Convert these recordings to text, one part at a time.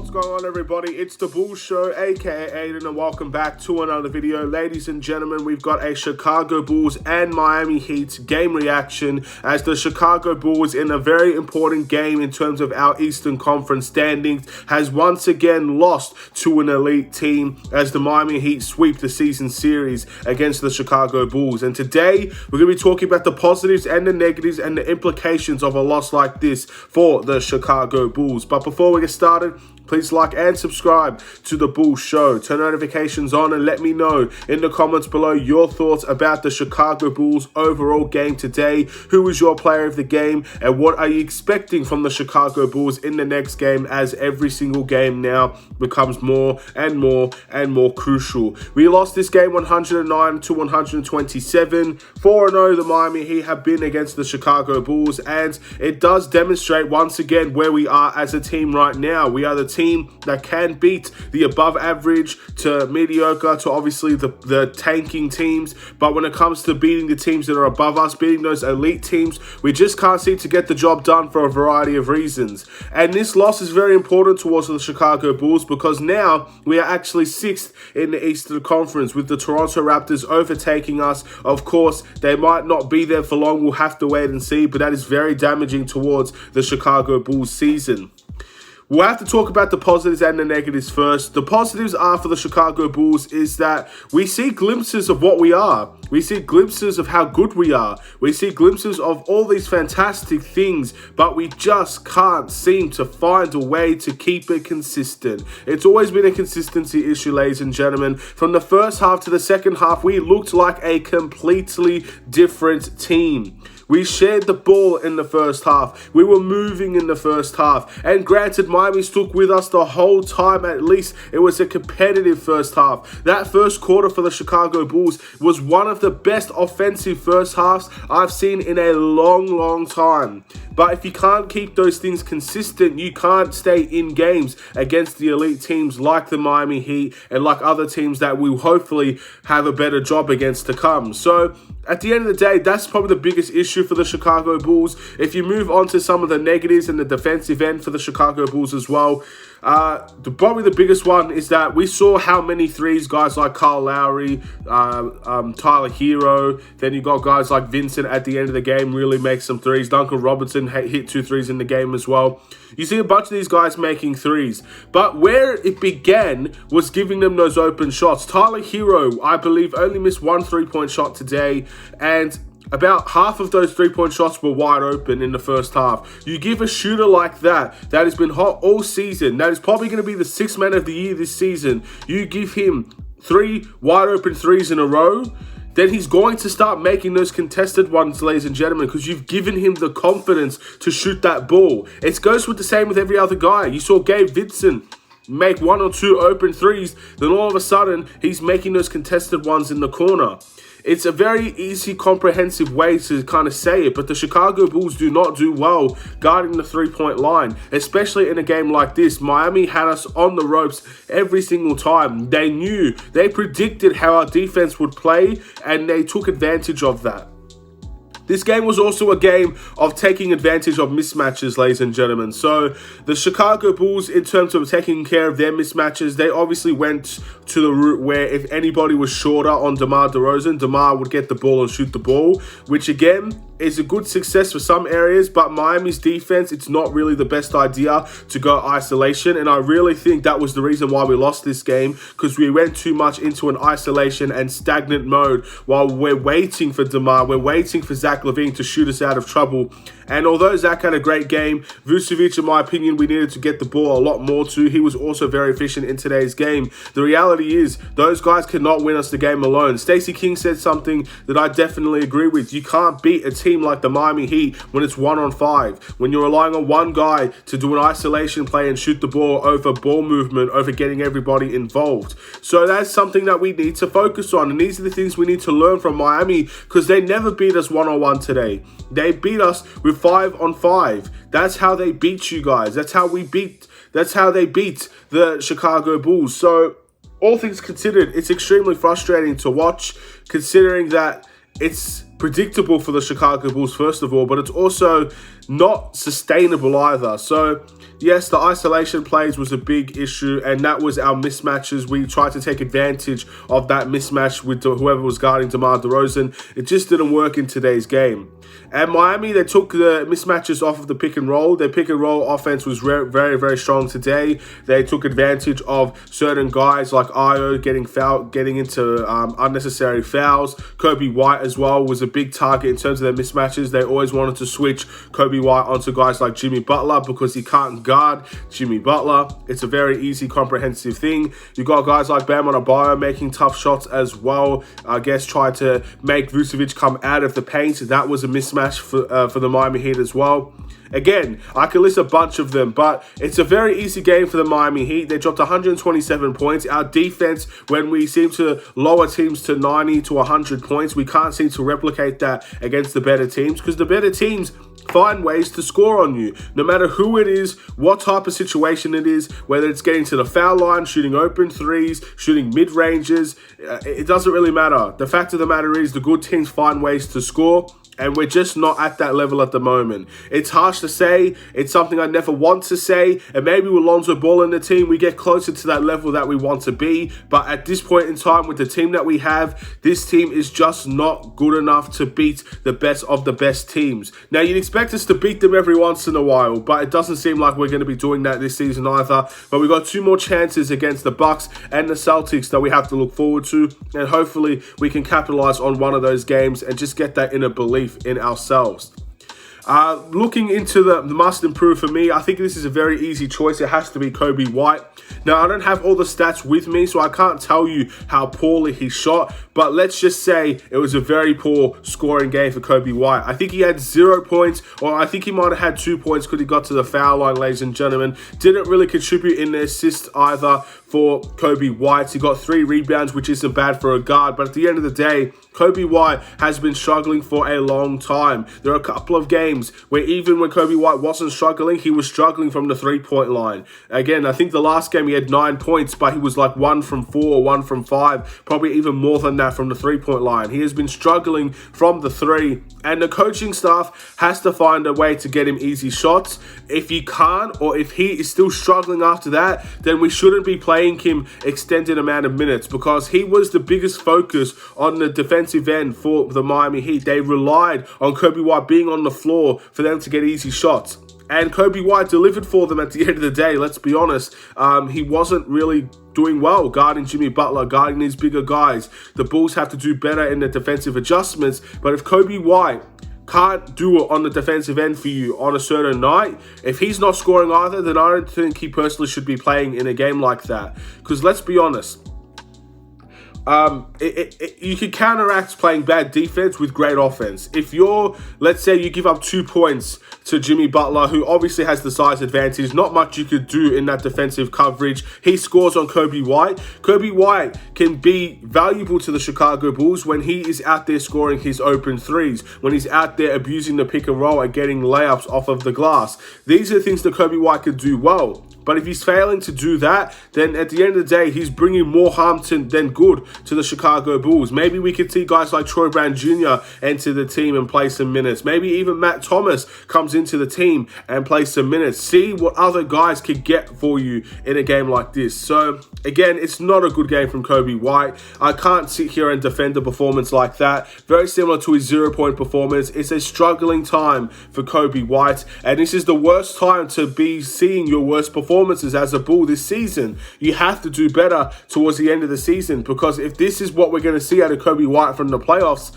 What's going on, everybody? It's the Bulls Show, aka Aidan, and welcome back to another video. Ladies and gentlemen, we've got a Chicago Bulls and Miami Heat game reaction as the Chicago Bulls, in a very important game in terms of our Eastern Conference standings, has once again lost to an elite team as the Miami Heat sweep the season series against the Chicago Bulls. And today, we're going to be talking about the positives and the negatives and the implications of a loss like this for the Chicago Bulls. But before we get started, please like and subscribe to the Bulls Show. Turn notifications on and let me know in the comments below your thoughts about the Chicago Bulls overall game today. Who was your player of the game and what are you expecting from the Chicago Bulls in the next game, as every single game now becomes more and more and more crucial. We lost this game 109 to 127. 4-0 the Miami Heat have been against the Chicago Bulls, and it does demonstrate once again where we are as a team right now. We are the team that can beat the above average to mediocre to obviously the tanking teams, but when it comes to beating the teams that are above us, beating those elite teams, we just can't seem to get the job done for a variety of reasons. And this loss is very important towards the Chicago Bulls because now we are actually 6th in the Eastern Conference, with the Toronto Raptors overtaking us. Of course, they might not be there for long, we'll have to wait and see, but that is very damaging towards the Chicago Bulls season. We'll have to talk about the positives and the negatives first. The positives are for the Chicago Bulls is that we see glimpses of what we are. We see glimpses of how good we are. We see glimpses of all these fantastic things, but we just can't seem to find a way to keep it consistent. It's always been a consistency issue, ladies and gentlemen. From the first half to the second half, we looked like a completely different team. We shared the ball in the first half. We were moving in the first half. And granted, Miami stuck with us the whole time. At least it was a competitive first half. That first quarter for the Chicago Bulls was one of the best offensive first halves I've seen in a long time. But if you can't keep those things consistent, you can't stay in games against the elite teams like the Miami Heat and like other teams that will hopefully have a better job against to come. So at the end of the day, that's probably the biggest issue for the Chicago Bulls. If you move on to some of the negatives and the defensive end for the Chicago Bulls as well, probably the biggest one is that we saw how many threes guys like Kyle Lowry, Tyler Hero, then you got guys like Vincent at the end of the game really make some threes. Duncan Robinson hit 2 threes in the game as well. You see a bunch of these guys making threes, but where it began was giving them those open shots. Tyler Hero, I believe, only missed 1 3-point shot today, and about half of those 3-point shots were wide open in the first half. You give a shooter like that has been hot all season, that is probably going to be the 6th man of the year this season, you give him 3 wide open threes in a row, then he's going to start making those contested ones, ladies and gentlemen, because you've given him the confidence to shoot that ball. It goes with the same with every other guy. You saw Gabe Vincent make 1 or 2 open threes, then all of a sudden he's making those contested ones in the corner. It's a very easy, comprehensive way to kind of say it, but the Chicago Bulls do not do well guarding the 3-point line, especially in a game like this. Miami had us on the ropes every single time. They predicted how our defense would play, and they took advantage of that. This game was also a game of taking advantage of mismatches, ladies and gentlemen. So the Chicago Bulls, in terms of taking care of their mismatches, they obviously went to the route where if anybody was shorter on DeMar DeRozan, DeMar would get the ball and shoot the ball, which again is a good success for some areas, but Miami's defense, it's not really the best idea to go isolation, and I really think that was the reason why we lost this game, because we went too much into an isolation and stagnant mode while we're waiting for DeMar, we're waiting for Zach LaVine to shoot us out of trouble. And although Zach had a great game, Vucevic, in my opinion, we needed to get the ball a lot more too. He was also very efficient in today's game. The reality is, those guys cannot win us the game alone. Stacey King said something that I definitely agree with. You can't beat a team like the Miami Heat when it's 1-on-5. When you're relying on one guy to do an isolation play and shoot the ball over ball movement, over getting everybody involved. So that's something that we need to focus on. And these are the things we need to learn from Miami, because they never beat us 1-on-1 today. They beat us with 5-on-5. That's how they beat you guys. That's how they beat the Chicago Bulls. So all things considered, it's extremely frustrating to watch, considering that it's predictable for the Chicago Bulls, first of all, but it's also not sustainable either. So yes, the isolation plays was a big issue, and that was our mismatches. We tried to take advantage of that mismatch with whoever was guarding DeMar DeRozan. It just didn't work in today's game. And Miami, they took the mismatches off of the pick and roll. Their pick and roll offense was very, very strong today. They took advantage of certain guys like Io getting into unnecessary fouls. Kobe White as well was a big target in terms of their mismatches. They always wanted to switch Kobe White onto guys like Jimmy Butler because he can't guard Jimmy Butler. It's a very easy, comprehensive thing. You got guys like Bam Adebayo making tough shots as well. I guess tried to make Vucevic come out of the paint. That was a mismatch for the Miami Heat as well. Again, I could list a bunch of them, but it's a very easy game for the Miami Heat. They dropped 127 points. Our defense, when we seem to lower teams to 90 to 100 points, we can't seem to replicate that against the better teams, because the better teams find ways to score on you, no matter who it is, what type of situation it is, whether it's getting to the foul line, shooting open threes, shooting mid-ranges, it doesn't really matter. The fact of the matter is the good teams find ways to score, and we're just not at that level at the moment. It's harsh to say. It's something I never want to say. And maybe with Lonzo Ball in the team, we get closer to that level that we want to be. But at this point in time, with the team that we have, this team is just not good enough to beat the best of the best teams. Now, you'd expect us to beat them every once in a while, but it doesn't seem like we're going to be doing that this season either. But we've got 2 more chances against the Bucks and the Celtics that we have to look forward to. And hopefully we can capitalize on one of those games and just get that inner belief in ourselves. Looking into the must improve for me, I think this is a very easy choice. It has to be Kobe White. Now, I don't have all the stats with me, so I can't tell you how poorly he shot, but let's just say it was a very poor scoring game for Kobe White. I think he had 0 points, or I think he might have had 2 points because he got to the foul line, ladies and gentlemen. Didn't really contribute in the assist either for Kobe White. He got 3 rebounds, which isn't bad for a guard, but at the end of the day, Kobe White has been struggling for a long time. There are a couple of games where even when Kobe White wasn't struggling, he was struggling from the 3-point line. Again, I think the last game he had 9 points, but he was like 1 from 4, 1 from 5, probably even more than that from the 3-point line. He has been struggling from the 3, and the coaching staff has to find a way to get him easy shots. If he can't, or if he is still struggling after that, then we shouldn't be playing him extended amount of minutes, because he was the biggest focus on the defensive end for the Miami Heat. They relied on Kobe White being on the floor for them to get easy shots. And Kobe White delivered for them at the end of the day, let's be honest. He wasn't really doing well guarding Jimmy Butler, guarding these bigger guys. The Bulls have to do better in the defensive adjustments, but if Kobe White can't do it on the defensive end for you on a certain night, if he's not scoring either, then I don't think he personally should be playing in a game like that. Because let's be honest, you can counteract playing bad defense with great offense. If let's say you give up 2 points to Jimmy Butler, who obviously has the size advantage, not much you could do in that defensive coverage. He scores on Kobe White. Kobe White can be valuable to the Chicago Bulls when he is out there scoring his open threes, when he's out there abusing the pick and roll and getting layups off of the glass. These are the things that Kobe White could do well. But if he's failing to do that, then at the end of the day, he's bringing more harm than good to the Chicago Bulls. Maybe we could see guys like Troy Brown Jr. enter the team and play some minutes. Maybe even Matt Thomas comes into the team and plays some minutes. See what other guys could get for you in a game like this. So, again, it's not a good game from Kobe White. I can't sit here and defend a performance like that. Very similar to his 0-point performance. It's a struggling time for Kobe White, and this is the worst time to be seeing your worst performances as a Bull this season. You have to do better towards the end of the season, because if this is what we're going to see out of Kobe White from the playoffs,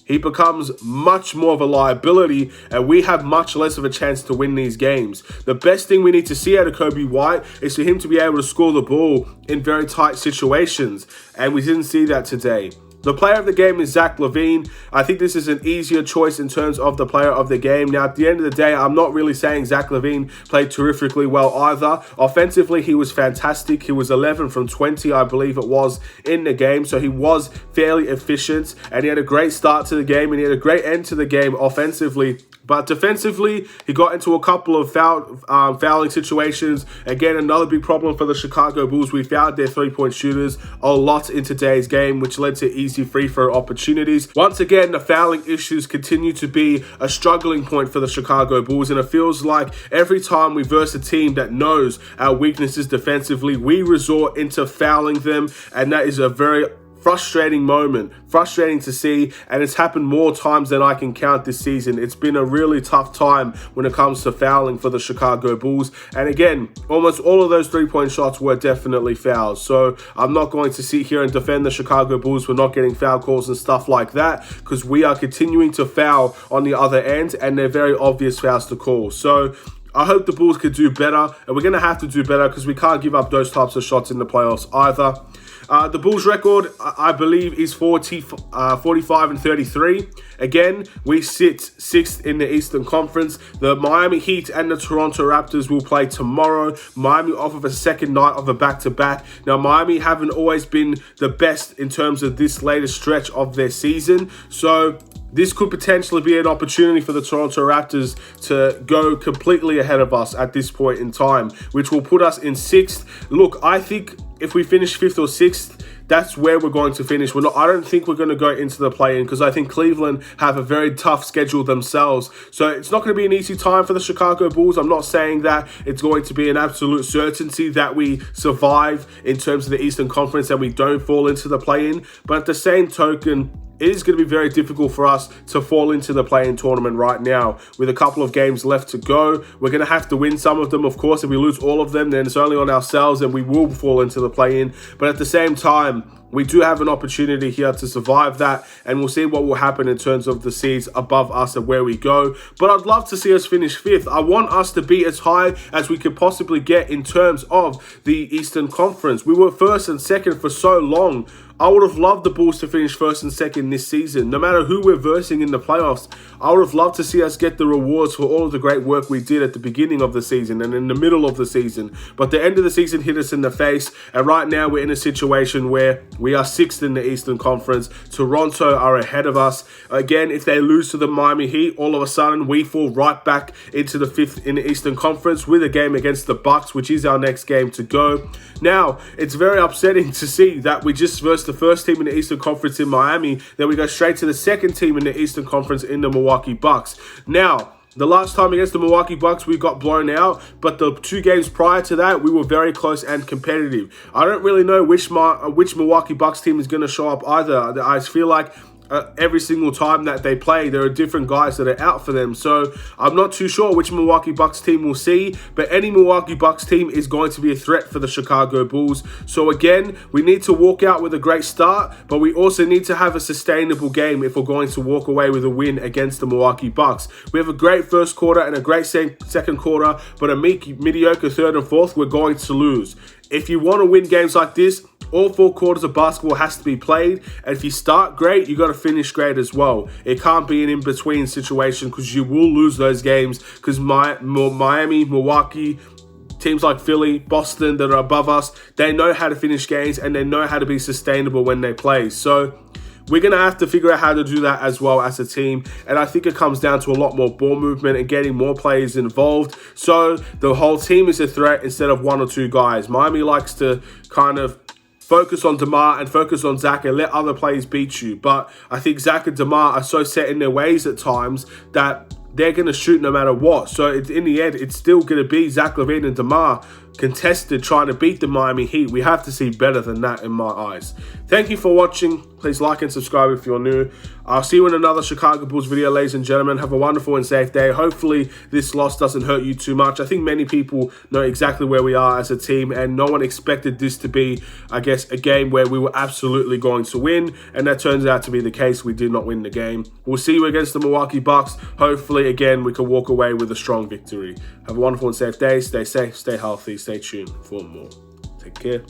he becomes much more of a liability, and we have much less of a chance to win these games. The best thing we need to see out of Kobe White is for him to be able to score the ball in very tight situations, and we didn't see that today. The player of the game is Zach LaVine. I think this is an easier choice in terms of the player of the game. Now, at the end of the day, I'm not really saying Zach LaVine played terrifically well either. Offensively, he was fantastic. He was 11 from 20, I believe it was, in the game. So he was fairly efficient, and he had a great start to the game, and he had a great end to the game offensively. But defensively, he got into a couple of fouling situations. Again, another big problem for the Chicago Bulls. We fouled their three-point shooters a lot in today's game, which led to easy free throw opportunities. Once again, the fouling issues continue to be a struggling point for the Chicago Bulls, and it feels like every time we verse a team that knows our weaknesses defensively, we resort into fouling them, and that is a very frustrating moment, frustrating to see, and it's happened more times than I can count this season. It's been a really tough time when it comes to fouling for the Chicago Bulls, and again, almost all of those three-point shots were definitely fouls, so I'm not going to sit here and defend the Chicago Bulls for not getting foul calls and stuff like that, because we are continuing to foul on the other end, and they're very obvious fouls to call. So I hope the Bulls could do better, and we're going to have to do better because we can't give up those types of shots in the playoffs either. The Bulls' record, I believe, is 45-33. Again, we sit 6th in the Eastern Conference. The Miami Heat and the Toronto Raptors will play tomorrow. Miami off of a second night of a back-to-back. Now, Miami haven't always been the best in terms of this latest stretch of their season. So this could potentially be an opportunity for the Toronto Raptors to go completely ahead of us at this point in time, which will put us in 6th. Look, I think if we finish 5th or 6th, that's where we're going to finish. I don't think we're going to go into the play-in because I think Cleveland have a very tough schedule themselves. So it's not going to be an easy time for the Chicago Bulls. I'm not saying that it's going to be an absolute certainty that we survive in terms of the Eastern Conference and we don't fall into the play-in. But at the same token, it is going to be very difficult for us to fall into the play-in tournament right now. With a couple of games left to go, we're going to have to win some of them, of course. If we lose all of them, then it's only on ourselves and we will fall into the play-in. But at the same time, we do have an opportunity here to survive that, and we'll see what will happen in terms of the seeds above us and where we go. But I'd love to see us finish 5th. I want us to be as high as we could possibly get in terms of the Eastern Conference. We were 1st and 2nd for so long. I would have loved the Bulls to finish 1st and 2nd this season. No matter who we're versing in the playoffs, I would have loved to see us get the rewards for all of the great work we did at the beginning of the season and in the middle of the season. But the end of the season hit us in the face, and right now we're in a situation where we are 6th in the Eastern Conference. Toronto are ahead of us. Again, if they lose to the Miami Heat, all of a sudden we fall right back into the 5th in the Eastern Conference with a game against the Bucks, which is our next game to go. Now, it's very upsetting to see that we just versed the first team in the Eastern Conference in Miami, then we go straight to the second team in the Eastern Conference in the Milwaukee Bucks. Now, the last time against the Milwaukee Bucks, we got blown out, but the 2 games prior to that, we were very close and competitive. I don't really know which Milwaukee Bucks team is going to show up either. I feel like every single time that they play, there are different guys that are out for them. So I'm not too sure which Milwaukee Bucks team we'll see, but any Milwaukee Bucks team is going to be a threat for the Chicago Bulls. So again, we need to walk out with a great start, but we also need to have a sustainable game if we're going to walk away with a win against the Milwaukee Bucks. We have a great first quarter and a great second quarter, but a mediocre third and fourth, we're going to lose. If you want to win games like this, all 4 quarters of basketball has to be played, and if you start great, you got to finish great as well. It can't be an in-between situation because you will lose those games because Miami, Milwaukee, teams like Philly, Boston that are above us, they know how to finish games and they know how to be sustainable when they play. So we're going to have to figure out how to do that as well as a team. And I think it comes down to a lot more ball movement and getting more players involved. So the whole team is a threat instead of 1 or 2 guys. Miami likes to kind of focus on DeMar and focus on Zach and let other players beat you. But I think Zach and DeMar are so set in their ways at times that they're going to shoot no matter what. So in the end, it's still going to be Zach LaVine and DeMar contested trying to beat the Miami Heat. We have to see better than that in my eyes. Thank you for watching. Please like and subscribe if you're new. I'll see you in another Chicago Bulls video, ladies and gentlemen. Have a wonderful and safe day. Hopefully this loss doesn't hurt you too much. I think many people know exactly where we are as a team, and no one expected this to be, I guess, a game where we were absolutely going to win, and that turns out to be the case. We did not win the game. We'll see you against the Milwaukee Bucks. Hopefully, again, we can walk away with a strong victory. Have a wonderful and safe day. Stay safe, stay healthy, stay tuned for more. Take care.